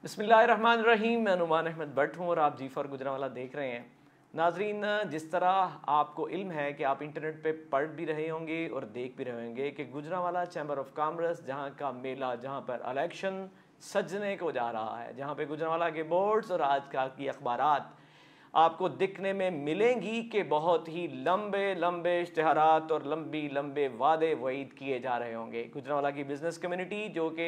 बिस्मिल्लाहिर्रहमानिर्रहीम। मैं नुमान अहमद भट्ट हूँ और आप G4 गुजरांवाला देख रहे हैं। नाजरीन, जिस तरह आपको इल्म है कि आप इंटरनेट पे पढ़ भी रहे होंगे और देख भी रहे होंगे कि गुजरांवाला चैम्बर ऑफ कॉमर्स जहाँ का मेला, जहाँ पर इलेक्शन सजने को जा रहा है, जहाँ पे गुजरांवाला के बोर्ड्स और आज का की अखबारात आपको दिखने में मिलेंगी कि बहुत ही लंबे लंबे इश्तिहारात और लंबे वादे वईद किए जा रहे होंगे। गुजरांवाला की बिजनेस कम्युनिटी जो कि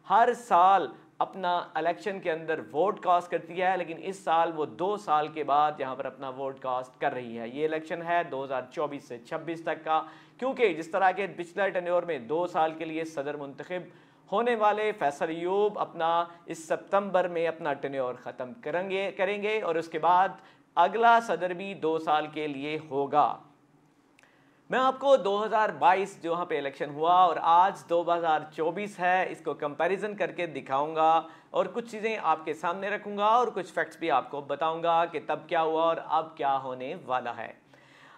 हर साल अपना इलेक्शन के अंदर वोट कास्ट करती है, लेकिन इस साल वो 2 साल के बाद यहाँ पर अपना वोट कास्ट कर रही है। ये इलेक्शन है 2024 से 26 तक का, क्योंकि जिस तरह के पिछले टेन्योर में 2 साल के लिए सदर मुंतखब होने वाले फैसल अयूब अपना इस सितंबर में अपना टेन्योर ख़त्म करेंगे और उसके बाद अगला सदर भी 2 साल के लिए होगा। मैं आपको 2022 जो वहाँ पे इलेक्शन हुआ और आज 2024 है, इसको कंपैरिजन करके दिखाऊंगा और कुछ चीज़ें आपके सामने रखूंगा और कुछ फैक्ट्स भी आपको बताऊंगा कि तब क्या हुआ और अब क्या होने वाला है।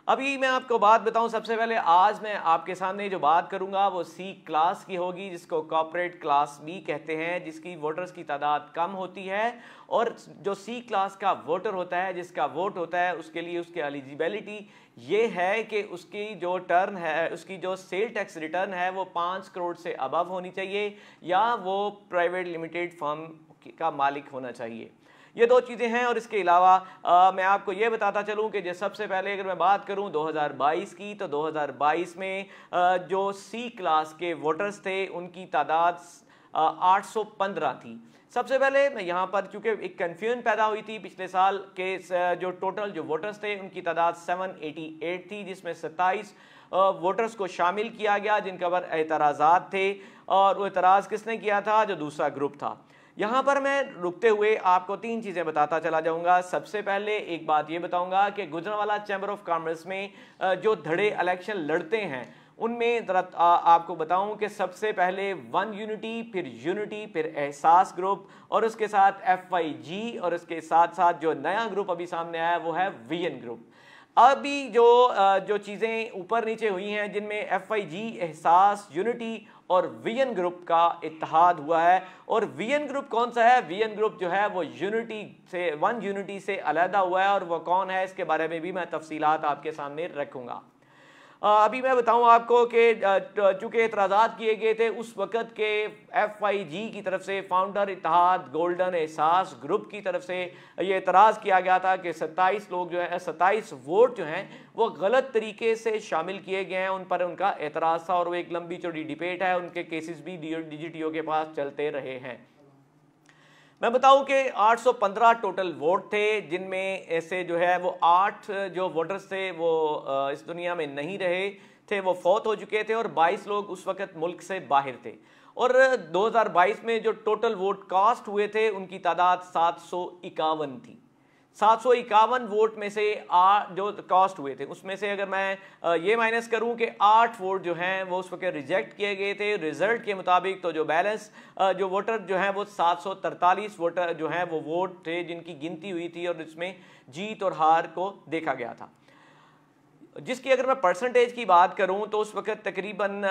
अभी मैं आपको बात बताऊं, सबसे पहले आज मैं आपके सामने जो बात करूंगा वो सी क्लास की होगी, जिसको कॉर्पोरेट क्लास बी कहते हैं, जिसकी वोटर्स की तादाद कम होती है। और जो सी क्लास का वोटर होता है, जिसका वोट होता है, उसके लिए उसकी एलिजिबिलिटी ये है कि उसकी जो टर्न है, उसकी जो सेल टैक्स रिटर्न है वो 5 करोड़ से अबव होनी चाहिए या वो प्राइवेट लिमिटेड फर्म का मालिक होना चाहिए। ये 2 चीज़ें हैं। और इसके अलावा मैं आपको ये बताता चलूँ कि जो सबसे पहले अगर मैं बात करूँ 2022 की, तो 2022 में जो सी क्लास के वोटर्स थे उनकी तादाद 815 थी। सबसे पहले मैं यहाँ पर, चूँकि एक कन्फ्यूजन पैदा हुई थी पिछले साल के, जो टोटल जो वोटर्स थे उनकी तादाद 788 थी, जिसमें 27 वोटर्स को शामिल किया गया जिनका पर एतराज़ात थे। और वो एतराज़ किसने किया था? जो दूसरा ग्रुप था। यहाँ पर मैं रुकते हुए आपको 3 चीज़ें बताता चला जाऊँगा। सबसे पहले एक बात ये बताऊँगा कि गुजरांवाला चैम्बर ऑफ कॉमर्स में जो धड़े इलेक्शन लड़ते हैं उनमें आपको बताऊं कि सबसे पहले वन यूनिटी, फिर यूनिटी, फिर एहसास ग्रुप और उसके साथ FIG और उसके साथ साथ जो नया ग्रुप अभी सामने आया वो है VN ग्रुप। अभी जो चीज़ें ऊपर नीचे हुई हैं जिनमें FIG, एहसास, यूनिटी और VN ग्रुप का इत्तेहाद हुआ है। और VN ग्रुप कौन सा है? VN ग्रुप जो है वो यूनिटी से, वन यूनिटी से अलहदा हुआ है और वो कौन है इसके बारे में भी मैं तफसीलात आपके सामने रखूँगा। अभी मैं बताऊं आपको कि चूँकि एतराज़ात किए गए थे उस वक़्त के FIG की तरफ से, फाउंडर इत्तेहाद गोल्डन एहसास ग्रुप की तरफ से ये एतराज़ किया गया था कि 27 लोग जो है, 27 वोट जो हैं वो गलत तरीके से शामिल किए गए हैं, उन पर उनका एतराज़ था और वो एक लंबी चौड़ी डिबेट है। उनके केसेस भी DGTO के पास चलते रहे हैं। मैं बताऊं कि 815 टोटल वोट थे, जिनमें ऐसे जो है वो 8 जो वोटर्स थे वो इस दुनिया में नहीं रहे थे, वो फौत हो चुके थे और 22 लोग उस वक़्त मुल्क से बाहर थे। और 2022 में जो टोटल वोट कास्ट हुए थे उनकी तादाद 751 थी। 751 वोट में से जो कास्ट हुए थे उसमें से अगर मैं ये माइनस करूं कि 8 वोट जो हैं वो उस वक्त रिजेक्ट किए गए थे रिजल्ट के मुताबिक, तो जो बैलेंस जो वोटर जो हैं वो 743 वोटर जो हैं वो वोट थे जिनकी गिनती हुई थी और इसमें जीत और हार को देखा गया था। जिसकी अगर मैं परसेंटेज की बात करूं तो उस वक्त तकरीबन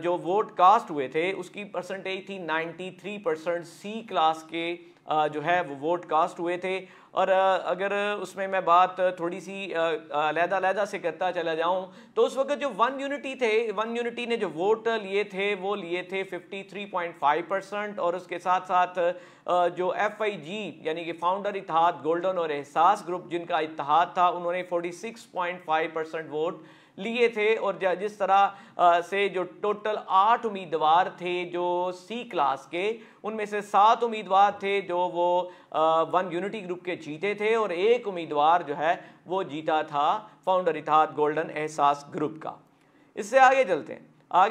जो वोट कास्ट हुए थे उसकी परसेंटेज थी 93% सी क्लास के जो है वो वोट कास्ट हुए थे। और अगर उसमें मैं बात थोड़ी सी अलहदा से करता चला जाऊं तो उस वक्त जो वन यूनिटी थे, वन यूनिटी ने जो वोट लिए थे वो लिए थे 53.5% और उसके साथ साथ जो FIG यानी कि फाउंडर इत्तेहाद गोल्डन और एहसास ग्रुप जिनका इत्तेहाद था उन्होंने 46.5% वोट लिए थे। और जिस तरह से जो टोटल 8 उम्मीदवार थे जो सी क्लास के, उनमें से 7 उम्मीदवार थे जो वो वन यूनिटी ग्रुप के जीते थे और 1 उम्मीदवार जो है वो जीता था फाउंडर इत्तेहाद गोल्डन एहसास ग्रुप का। इससे आगे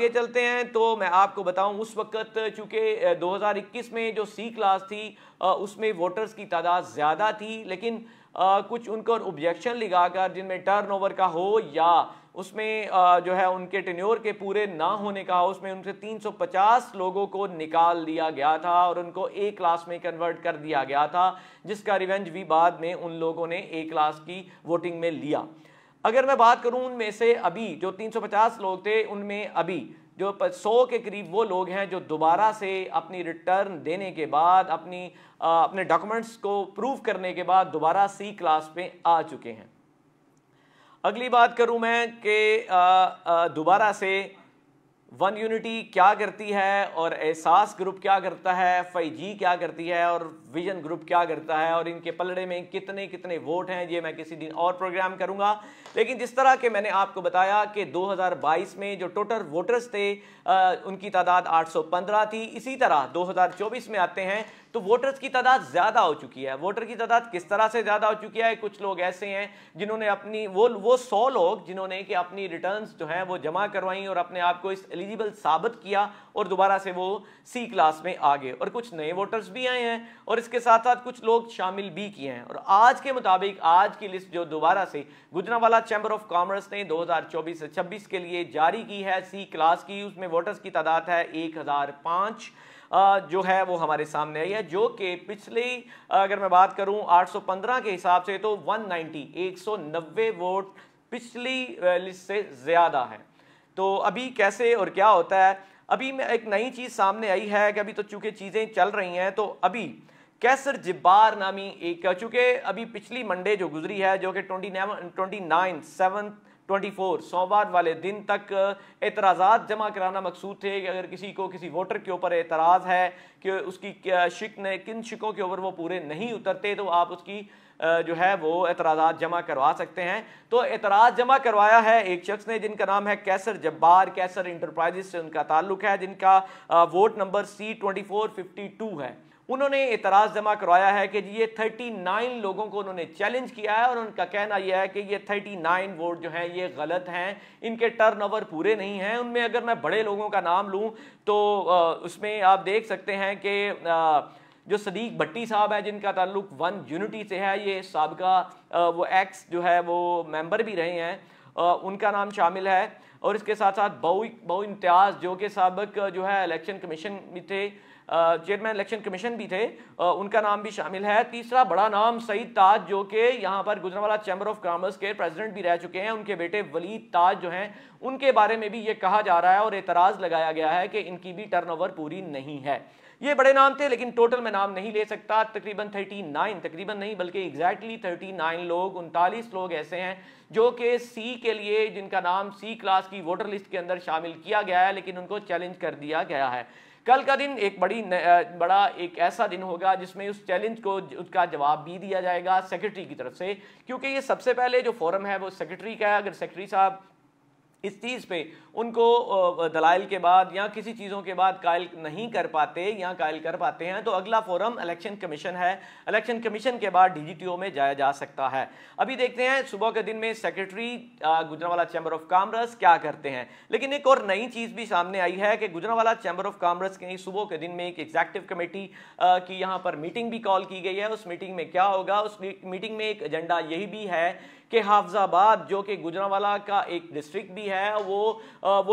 चलते हैं तो मैं आपको बताऊं उस वक्त चूंकि 2021 में जो सी क्लास थी उसमें वोटर्स की तादाद ज़्यादा थी, लेकिन कुछ उनको ऑब्जेक्शन लगाकर, जिनमें टर्नओवर का हो या उसमें जो है उनके टेन्योर के पूरे ना होने का हो, उसमें उनसे 350 लोगों को निकाल दिया गया था और उनको A क्लास में कन्वर्ट कर दिया गया था, जिसका रिवेंज भी बाद में उन लोगों ने A क्लास की वोटिंग में लिया। अगर मैं बात करूं उनमें से अभी जो 350 लोग थे उनमें अभी जो 100 के करीब वो लोग हैं जो दोबारा से अपनी रिटर्न देने के बाद अपने डॉक्यूमेंट्स को प्रूव करने के बाद दोबारा सी क्लास में आ चुके हैं। अगली बात करूं मैं कि दोबारा से वन यूनिटी क्या करती है और एहसास ग्रुप क्या करता है, FIG क्या करती है और विजन ग्रुप क्या करता है, और इनके पलड़े में कितने कितने वोट हैं, ये मैं किसी दिन और प्रोग्राम करूंगा। लेकिन जिस तरह के मैंने आपको बताया कि 2022 में जो टोटल वोटर्स थे उनकी तादाद 815 थी। इसी तरह 2024 में आते हैं तो वोटर्स की तादाद ज़्यादा हो चुकी है। वोटर की तादाद किस तरह से ज़्यादा हो चुकी है? कुछ लोग ऐसे हैं जिन्होंने अपनी वो 100 लोग जिन्होंने कि अपनी रिटर्न्स जो हैं वो जमा करवाई और अपने आप को इस एलिजिबल साबित किया और दोबारा से वो सी क्लास में आ गए, और कुछ नए वोटर्स भी आए हैं और इसके साथ साथ कुछ लोग शामिल भी किए हैं। और आज के मुताबिक आज की लिस्ट जो दोबारा से गुजरांवाला चैम्बर ऑफ कॉमर्स ने 2024 से 26 के लिए जारी की है सी क्लास की, उसमें वोटर्स की तादाद है 1005 जो है वो हमारे सामने आई है, जो कि पिछले अगर मैं बात करूं 815 के हिसाब से तो 190 वोट पिछली लिस्ट से ज़्यादा है। तो अभी कैसे और क्या होता है? अभी में एक नई चीज़ सामने आई है कि अभी तो चूंकि चीज़ें चल रही हैं तो अभी कैसर जब्बार नामी एक, चूंकि अभी पिछली मंडे जो गुजरी है जो कि 29/7/24 सोमवार वाले दिन तक एतराज़ात जमा कराना मकसूद थे कि अगर किसी को किसी वोटर के ऊपर एतराज़ है कि उसकी किन शिकों के ऊपर वो पूरे नहीं उतरते तो आप उसकी जो है वो एतराज़ात जमा करवा सकते हैं। तो एतराज़ जमा करवाया है एक शख्स ने जिनका नाम है कैसर जब्बार, कैसर इंटरप्राइजेज से उनका ताल्लुक है, जिनका वोट नंबर C2452 है। उन्होंने एतराज़ जमा करवाया है कि ये 39 लोगों को उन्होंने चैलेंज किया है और उनका कहना यह है कि ये 39 वोट जो हैं ये गलत हैं, इनके टर्नओवर पूरे नहीं हैं। उनमें अगर मैं बड़े लोगों का नाम लूं तो उसमें आप देख सकते हैं कि जो सदीक भट्टी साहब है जिनका ताल्लुक वन यूनिटी से है, ये साबिका वो एक्स जो है वो मेंबर भी रहे हैं, उनका नाम शामिल है। और इसके साथ साथ बहु इम्तियाज़ जो कि साबिक जो है इलेक्शन कमीशन भी थे, चेयरमैन इलेक्शन कमीशन भी थे, उनका नाम भी शामिल है। तीसरा बड़ा नाम सईद ताज जो कि यहाँ पर गुजरांवाला चैम्बर ऑफ कॉमर्स के प्रेसिडेंट भी रह चुके हैं, उनके बेटे वलीद ताज जो हैं उनके बारे में भी ये कहा जा रहा है और एतराज़ लगाया गया है कि इनकी भी टर्नओवर पूरी नहीं है। ये बड़े नाम थे लेकिन टोटल मैं नाम नहीं ले सकता। तकरीबन 39, तकरीबन नहीं बल्कि एग्जैक्टली 39 लोग, 39 लोग ऐसे हैं जो कि सी के लिए जिनका नाम सी क्लास की वोटर लिस्ट के अंदर शामिल किया गया है लेकिन उनको चैलेंज कर दिया गया है। कल का दिन एक बड़ा एक ऐसा दिन होगा जिसमें उस चैलेंज को उसका जवाब भी दिया जाएगा सेक्रेटरी की तरफ से, क्योंकि ये सबसे पहले जो फोरम है वो सेक्रेटरी का है। अगर सेक्रेटरी साहब इस चीज़ पे उनको दलाइल के बाद या किसी चीज़ों के बाद कायल नहीं कर पाते या कायल कर पाते हैं तो अगला फोरम इलेक्शन कमीशन है, इलेक्शन कमीशन के बाद DGTO में जाया जा सकता है। अभी देखते हैं सुबह के दिन में secretary Gujranwala chamber of commerce क्या करते हैं। लेकिन एक और नई चीज़ भी सामने आई है कि गुजरांवाला चैम्बर ऑफ कॉमर्स की सुबह के दिन में एक एग्जेक्टिव कमेटी की यहाँ पर मीटिंग भी कॉल की गई है। उस मीटिंग में क्या होगा? उस मीटिंग में एक एजेंडा यही भी है कि हाफजाबाद जो कि गुजरांवाला का एक डिस्ट्रिक्ट भी है, वो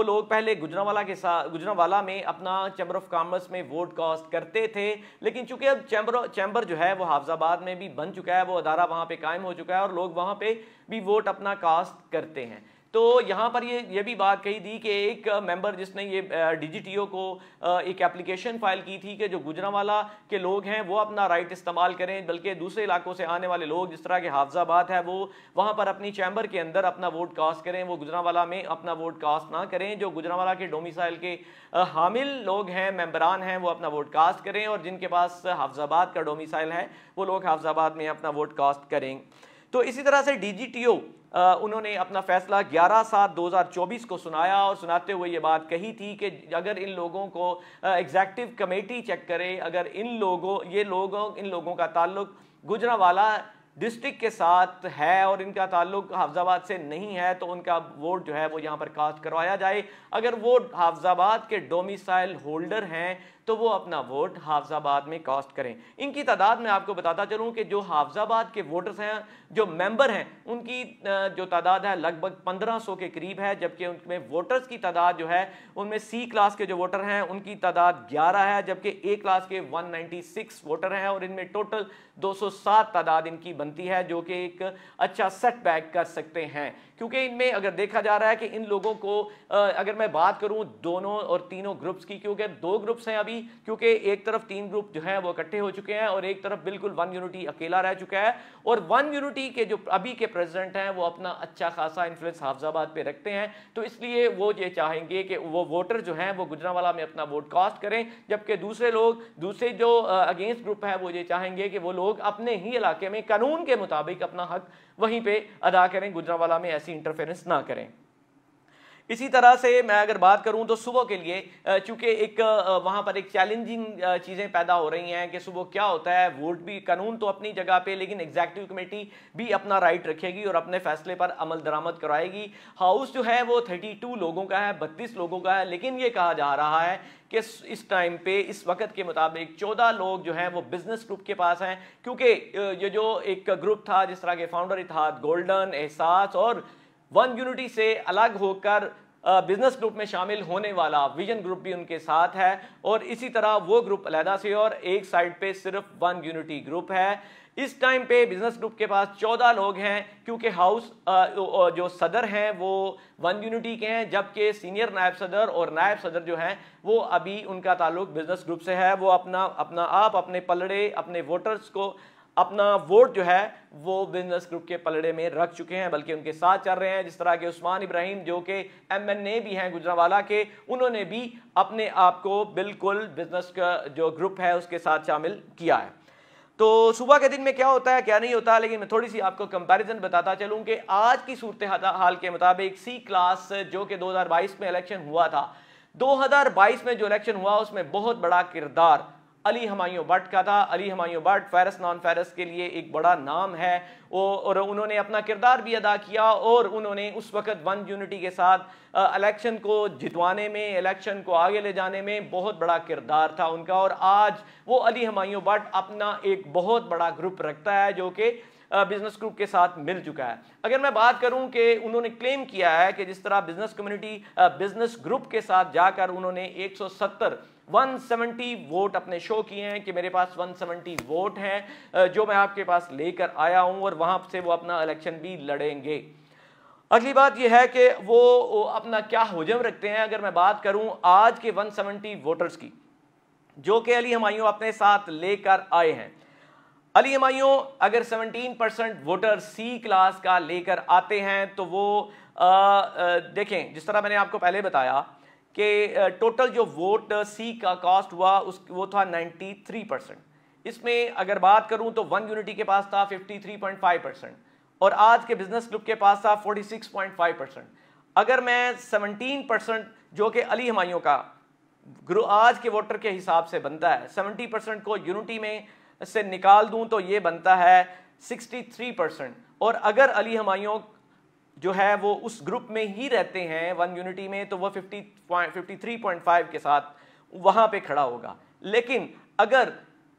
लोग पहले गुजरांवाला में अपना चैम्बर ऑफ कॉमर्स में वोट कास्ट करते थे, लेकिन चूंकि अब चैम्बर जो है वो हाफजाबाद में भी बन चुका है, वो अदारा वहाँ पे कायम हो चुका है और लोग वहाँ पे भी वोट अपना कास्ट करते हैं। तो यहाँ पर ये भी बात कही थी कि एक मेंबर जिसने ये DGTO को एक एप्लीकेशन फाइल की थी कि जो गुजरांवाला के लोग हैं वो अपना राइट इस्तेमाल करें, बल्कि दूसरे इलाकों से आने वाले लोग जिस तरह के हाफजाबाद है वो वहाँ पर अपनी चैम्बर के अंदर अपना वोट कास्ट करें, वो गुजरांवाला में अपना वोट कास्ट ना करें। जो गुजरांवाला के डोमिसाइल के हामिल लोग हैं, मेंबरान हैं, वो अपना वोट कास्ट करें और जिनके पास हाफजाबाद का डोमिसाइल है वो लोग हाफजाबाद में अपना वोट कास्ट करें। तो इसी तरह से DGTO उन्होंने अपना फैसला 11/7/2024 को सुनाया और सुनाते हुए ये बात कही थी कि अगर इन लोगों को एग्जेक्टिव कमेटी चेक करे, अगर इन लोगों का ताल्लुक गुजरांवाला डिस्ट्रिक्ट के साथ है और इनका ताल्लुक हाफजाबाद से नहीं है तो उनका वोट जो है वो यहाँ पर कास्ट करवाया जाए। अगर वो हाफजाबाद के डोमिसाइल होल्डर हैं तो वो अपना वोट हाफिजाबाद में कास्ट करें। इनकी तादाद में आपको बताता चलूं कि जो हाफिजाबाद के वोटर्स हैं, जो मेंबर हैं, उनकी जो तादाद है लगभग 1500 के करीब है, जबकि उनमें वोटर्स की तादाद जो है उनमें सी क्लास के जो वोटर हैं उनकी तादाद 11 है, जबकि ए क्लास के 196 वोटर हैं और इनमें टोटल 207 तादाद इनकी बनती है, जो कि एक अच्छा सेटबैक कर सकते हैं। क्योंकि इनमें अगर देखा जा रहा है कि इन लोगों को अगर मैं बात करूं दोनों और तीनों ग्रुप्स की, क्योंकि दो ग्रुप्स हैं अभी, क्योंकि एक तरफ 3 ग्रुप जो है वो इकट्ठे हो चुके हैं और एक तरफ बिल्कुल वन यूनिटी अकेला रह चुका है, और वन यूनिटी के जो अभी के प्रेसिडेंट हैं वो अपना अच्छा खासा इन्फ्लुएंस हाफिजाबाद पे रखते हैं, तो इसलिए वो ये चाहेंगे कि वो वोटर जो हैं वो गुजरांवाला में अपना वोट कास्ट करें, जबकि दूसरे जो अगेंस्ट ग्रुप है वो ये चाहेंगे कि वो लोग अपने ही इलाके में कानून के मुताबिक अपना हक वहीं पे अदा करें, गुजरांवाला में ऐसी इंटरफेरेंस ना करें। इसी तरह से मैं अगर बात करूं तो सुबह के लिए चूंकि एक वहां पर एक चैलेंजिंग चीजें पैदा हो रही हैं कि सुबह क्या होता है, वोट भी कानून तो अपनी जगह पे, लेकिन एग्जीक्यूटिव कमेटी भी अपना राइट रखेगी और अपने फैसले पर अमल दरामद कराएगी। हाउस जो है वो 32 लोगों का है, 32 लोगों का है, लेकिन ये कहा जा रहा है कि इस टाइम पे इस वक्त के मुताबिक 14 लोग जो हैं वो बिजनेस ग्रुप के पास हैं, क्योंकि ये जो एक ग्रुप था जिस तरह के फाउंडर इत्तेहाद, गोल्डन, एहसास और वन यूनिटी से अलग होकर बिजनेस ग्रुप में शामिल होने वाला विजन ग्रुप भी उनके साथ है, और इसी तरह वो ग्रुप अलहदा से और एक साइड पे सिर्फ वन यूनिटी ग्रुप है। इस टाइम पे बिजनेस ग्रुप के पास 14 लोग हैं, क्योंकि हाउस जो सदर हैं वो वन यूनिटी के हैं, जबकि सीनियर नायब सदर और नायब सदर जो हैं वो अभी उनका ताल्लुक बिजनेस ग्रुप से है। वो अपने पलड़े, अपने वोटर्स को अपना वोट जो है वो बिजनेस ग्रुप के पलड़े में रख चुके हैं, बल्कि उनके साथ चल रहे हैं। जिस तरह के उस्मान इब्राहिम जो कि MNA भी हैं गुजरांवाला के, उन्होंने भी अपने आप को बिल्कुल बिजनेस का जो ग्रुप है उसके साथ शामिल किया है। तो सुबह के दिन में क्या होता है क्या नहीं होता, लेकिन मैं थोड़ी सी आपको कंपैरिजन बताता चलूं कि आज की सूरत हाल के मुताबिक सी क्लास जो कि 2022 में इलेक्शन हुआ था, 2022 में जो इलेक्शन हुआ उसमें बहुत बड़ा किरदार अली हमायूं भट्ट का था। Ali Humayun Bhatt ferrous non ferrous के लिए एक बड़ा नाम है, और उन्होंने अपना किरदार भी अदा किया, और उन्होंने उस वक्त वन यूनिटी के साथ इलेक्शन को जितवाने में, इलेक्शन को आगे ले जाने में बहुत बड़ा किरदार था उनका। और आज वो अली हमायूं भट्ट अपना एक बहुत बड़ा ग्रुप रखता है जो कि बिजनेस ग्रुप के साथ मिल चुका है। अगर मैं बात करूं कि उन्होंने क्लेम किया है कि जिस तरह बिजनेस कम्युनिटी बिजनेस ग्रुप के साथ जाकर उन्होंने 170 वोट अपने शो किए हैं कि मेरे पास 170 वोट हैं जो मैं आपके पास लेकर आया हूं, और वहां से वो अपना इलेक्शन भी लड़ेंगे। अगली बात यह है कि वो अपना क्या हुजम रखते हैं। अगर मैं बात करूं आज के 170 वोटर्स की जो कि अली हमायूं अपने साथ लेकर आए हैं, अली हमायूं अगर 17% वोटर सी क्लास का लेकर आते हैं तो वो देखें, जिस तरह मैंने आपको पहले बताया कि टोटल जो वोट सी का कास्ट हुआ वो था 93%। इसमें अगर बात करूं तो वन यूनिटी के पास था 53.5% और आज के बिजनेस ग्रुप के पास था 46.5%। अगर मैं 17% जो कि अली हमायूं का आज के वोटर के हिसाब से बनता है, 70% को यूनिटी में से निकाल दूं तो ये बनता है 63%। और अगर अली हमायूं जो है वो उस ग्रुप में ही रहते हैं वन यूनिटी में, तो वो 53.5 के साथ वहां पे खड़ा होगा। लेकिन अगर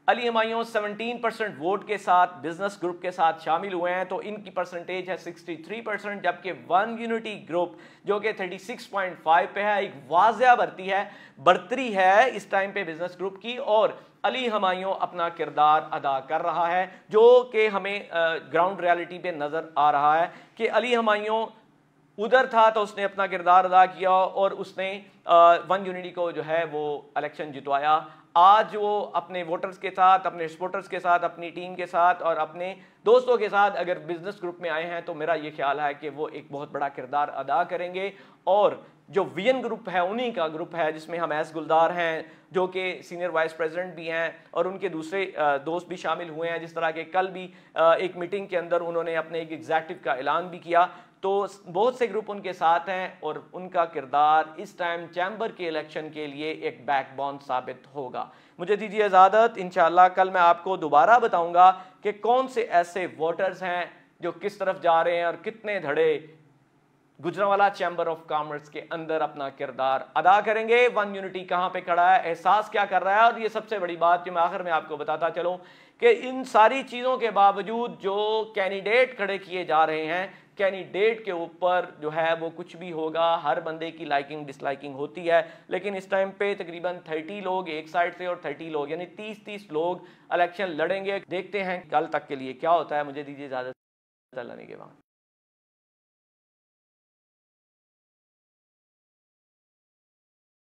अली हमायूं 17% वोट के साथ बिजनेस ग्रुप के साथ शामिल हुए हैं तो इनकी परसेंटेज है 63%, जबकि वन यूनिटी ग्रुप जो कि 36.5 पे है, एक वाज़िया बढ़तरी है इस टाइम पे बिजनेस ग्रुप की। और अली हमायूं अपना किरदार अदा कर रहा है जो कि हमें ग्राउंड रियलिटी पे नजर आ रहा है कि अली हमायूं उधर था तो उसने अपना किरदार अदा किया और उसने वन यूनिटी को जो है वो इलेक्शन जितवाया। आज वो अपने वोटर्स के साथ, अपने सपोर्टर्स के साथ, अपनी टीम के साथ और अपने दोस्तों के साथ अगर बिजनेस ग्रुप में आए हैं तो मेरा ये ख्याल है कि वो एक बहुत बड़ा किरदार अदा करेंगे। और जो विजन ग्रुप है उन्हीं का ग्रुप है जिसमें हम एस गुलदार हैं जो कि सीनियर वाइस प्रेसिडेंट भी हैं और उनके दूसरे दोस्त भी शामिल हुए हैं। जिस तरह के कल भी एक मीटिंग के अंदर उन्होंने अपने एक एग्जीक्यूटिव का ऐलान भी किया, तो बहुत से ग्रुप उनके साथ हैं और उनका किरदार इस टाइम चैम्बर के इलेक्शन के लिए एक बैकबोन साबित होगा। मुझे दीजिए इजाज़त, इंशाअल्लाह कल मैं आपको दोबारा बताऊंगा कि कौन से ऐसे वोटर्स हैं जो किस तरफ जा रहे हैं और कितने धड़े गुजरांवाला चैम्बर ऑफ कॉमर्स के अंदर अपना किरदार अदा करेंगे। वन यूनिटी कहां पे खड़ा है, एहसास क्या कर रहा है, और ये सबसे बड़ी बात जो मैं आखिर में आपको बताता चलूं कि इन सारी चीज़ों के बावजूद जो कैंडिडेट खड़े किए जा रहे हैं, कैंडिडेट के ऊपर जो है वो कुछ भी होगा, हर बंदे की लाइकिंग डिसलाइकिंग होती है, लेकिन इस टाइम पे तकरीबन 30 लोग एक साइड से और 30 लोग यानी 30 लोग इलेक्शन लड़ेंगे। देखते हैं कल तक के लिए क्या होता है। मुझे दीजिए इजाजत, अल्लाह ने के बाद।